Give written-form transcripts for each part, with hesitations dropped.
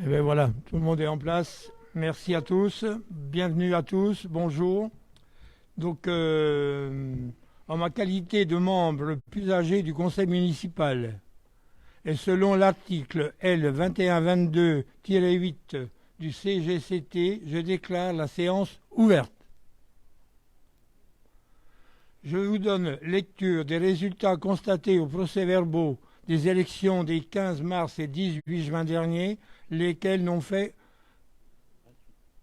Et bien voilà, tout le monde est en place. Merci à tous, bienvenue à tous, bonjour. Donc, en ma qualité de membre le plus âgé du conseil municipal, et selon l'article L 2122-8 du CGCT, je déclare la séance ouverte. Je vous donne lecture des résultats constatés aux procès-verbaux des élections des 15 mars et 18 juin dernier, lesquels n'ont fait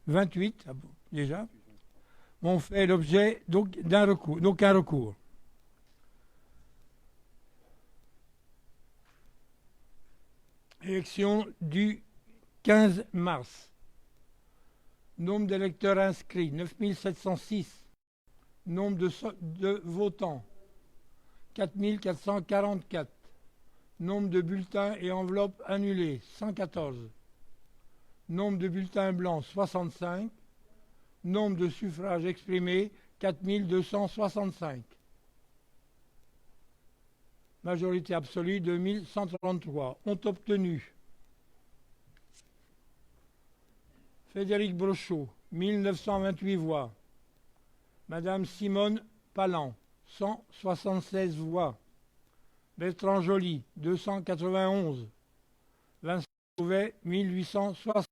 28 déjà, ont fait l'objet d'un recours, d'aucun recours. Élection du 15 mars. Nombre d'électeurs inscrits, 9706. Nombre de votants, 4444. Nombre de bulletins et enveloppes annulés, 114. Nombre de bulletins blancs, 65. Nombre de suffrages exprimés, 4265. Majorité absolue, 2133. Ont obtenu Frédéric Brochot, 1928 voix. Madame Simone Palan, 176 voix. Bertrand Joly, 291. Vincent Louvet, 1860.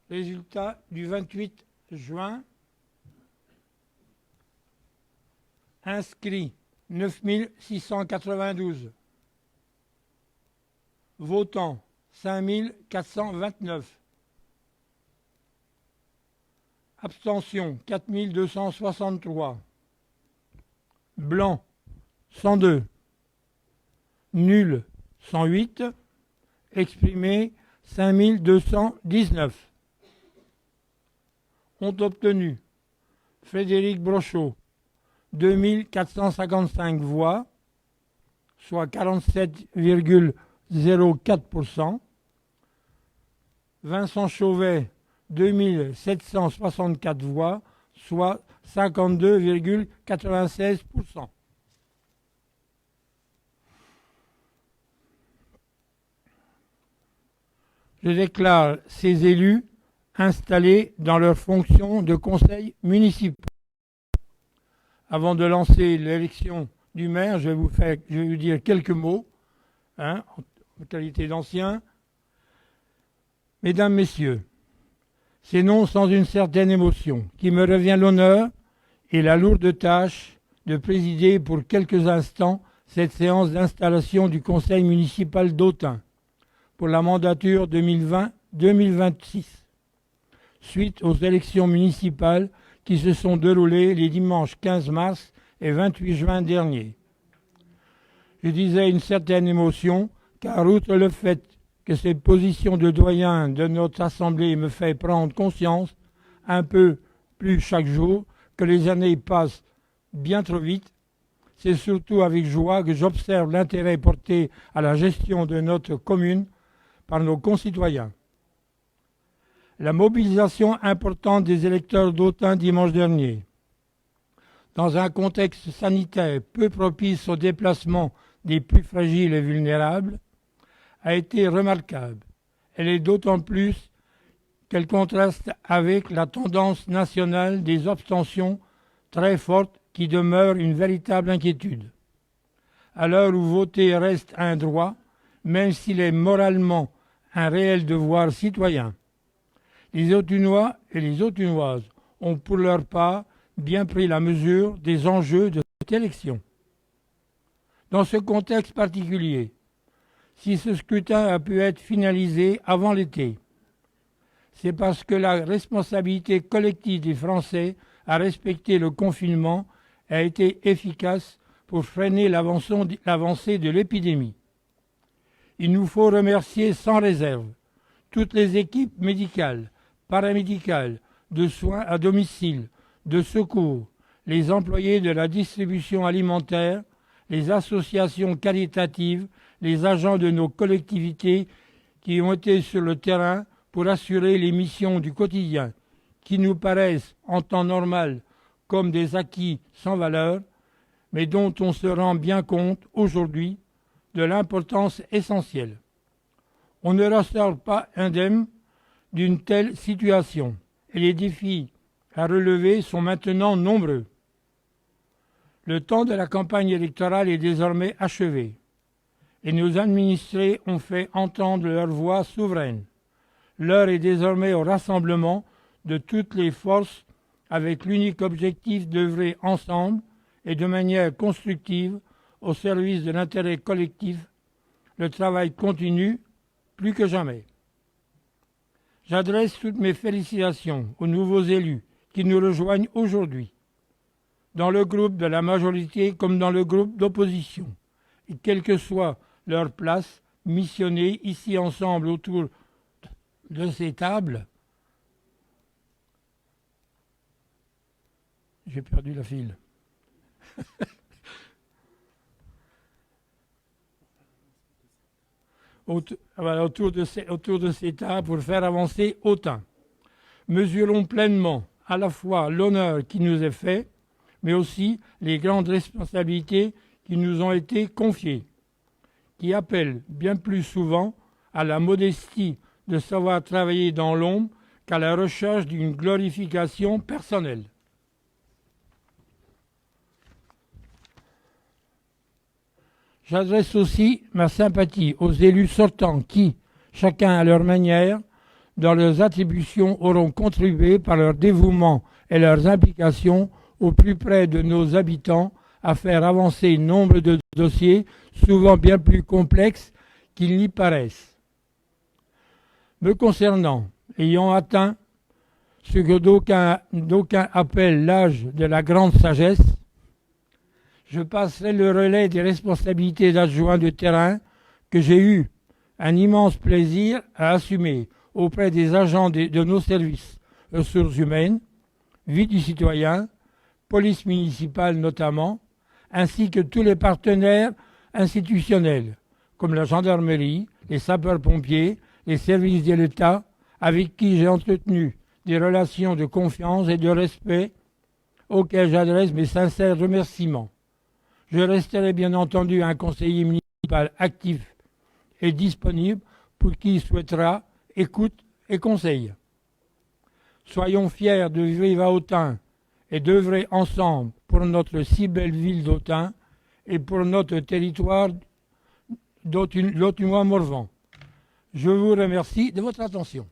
Résultat du 28 juin. Inscrits, 9692. Votants, 5429. Abstention, 4263. Blanc, 102. Nul, 108. Exprimé, 5219. Ont obtenu Frédéric Brochot, 2455 voix, soit 47,04%. Vincent Chauvet, 2764 voix, soit 52,96%. Je déclare ces élus installés dans leurs fonctions de conseil municipal. Avant de lancer l'élection du maire, je vais vous dire quelques mots, en qualité d'ancien. Mesdames, Messieurs, c'est non sans une certaine émotion qui me revient l'honneur et la lourde tâche de présider pour quelques instants cette séance d'installation du conseil municipal d'Autun pour la mandature 2020-2026, suite aux élections municipales qui se sont déroulées les dimanches 15 mars et 28 juin dernier. Je disais une certaine émotion, car outre le fait que cette position de doyen de notre Assemblée me fait prendre conscience, un peu plus chaque jour, que les années passent bien trop vite, c'est surtout avec joie que j'observe l'intérêt porté à la gestion de notre commune par nos concitoyens. La mobilisation importante des électeurs d'Autun dimanche dernier, dans un contexte sanitaire peu propice au déplacement des plus fragiles et vulnérables, a été remarquable. Elle est d'autant plus qu'elle contraste avec la tendance nationale des abstentions très forte qui demeure une véritable inquiétude. À l'heure où voter reste un droit, même s'il est moralement un réel devoir citoyen, les Autunois et les Autunoises ont pour leur part bien pris la mesure des enjeux de cette élection. Dans ce contexte particulier, si ce scrutin a pu être finalisé avant l'été, c'est parce que la responsabilité collective des Français à respecter le confinement a été efficace pour freiner l'avancée de l'épidémie. Il nous faut remercier sans réserve toutes les équipes médicales, paramédicales, de soins à domicile, de secours, les employés de la distribution alimentaire, les associations caritatives, les agents de nos collectivités qui ont été sur le terrain pour assurer les missions du quotidien, qui nous paraissent en temps normal comme des acquis sans valeur, mais dont on se rend bien compte aujourd'hui de l'importance essentielle. On ne ressort pas indemne d'une telle situation et les défis à relever sont maintenant nombreux. Le temps de la campagne électorale est désormais achevé et nos administrés ont fait entendre leur voix souveraine. L'heure est désormais au rassemblement de toutes les forces avec l'unique objectif d'œuvrer ensemble et de manière constructive au service de l'intérêt collectif. Le travail continue plus que jamais. J'adresse toutes mes félicitations aux nouveaux élus qui nous rejoignent aujourd'hui, dans le groupe de la majorité comme dans le groupe d'opposition, et quelle que soit leur place, missionnés ici ensemble autour de ces tables. J'ai perdu la file. autour de ces tables pour faire avancer Autun. Mesurons pleinement à la fois l'honneur qui nous est fait, mais aussi les grandes responsabilités qui nous ont été confiées, qui appellent bien plus souvent à la modestie de savoir travailler dans l'ombre qu'à la recherche d'une glorification personnelle. J'adresse aussi ma sympathie aux élus sortants qui, chacun à leur manière, dans leurs attributions, auront contribué par leur dévouement et leurs implications au plus près de nos habitants à faire avancer nombre de dossiers souvent bien plus complexes qu'ils n'y paraissent. Me concernant, ayant atteint ce que d'aucuns appellent l'âge de la grande sagesse, je passerai le relais des responsabilités d'adjoint de terrain que j'ai eu un immense plaisir à assumer auprès des agents de nos services, ressources humaines, vie du citoyen, police municipale notamment, ainsi que tous les partenaires institutionnels, comme la gendarmerie, les sapeurs-pompiers, les services de l'État, avec qui j'ai entretenu des relations de confiance et de respect auxquels j'adresse mes sincères remerciements. Je resterai bien entendu un conseiller municipal actif et disponible pour qui souhaitera écoute et conseil. Soyons fiers de vivre à Autun et d'œuvrer ensemble pour notre si belle ville d'Autun et pour notre territoire d'Autunois-Morvan. Je vous remercie de votre attention.